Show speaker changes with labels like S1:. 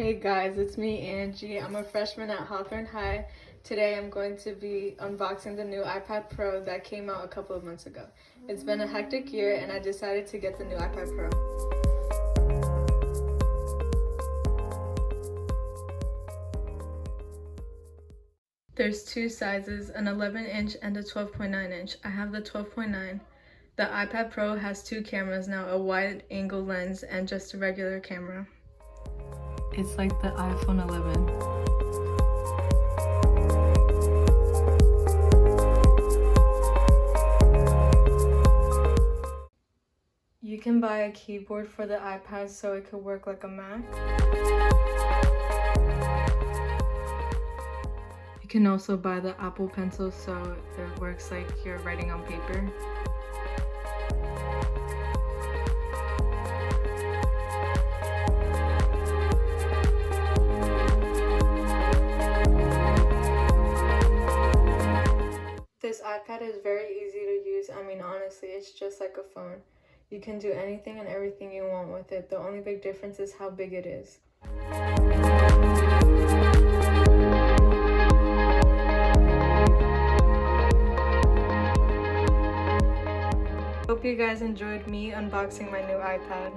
S1: Hey guys, it's me, Angie. I'm a freshman at Hawthorne High. Today I'm going to be unboxing the new iPad Pro that came out a couple of months ago. It's been a hectic year and I decided to get the new iPad Pro. There's two sizes, an 11-inch and a 12.9-inch. I have the 12.9. The iPad Pro has two cameras now, a wide-angle lens and just a regular camera. It's like the iPhone 11. You can buy a keyboard for the iPad so it could work like a Mac. You can also buy the Apple Pencil so it works like you're writing on paper. This iPad is very easy to use. I mean, honestly, it's just like a phone. You can do anything and everything you want with it. The only big difference is how big it is. Hope you guys enjoyed me unboxing my new iPad.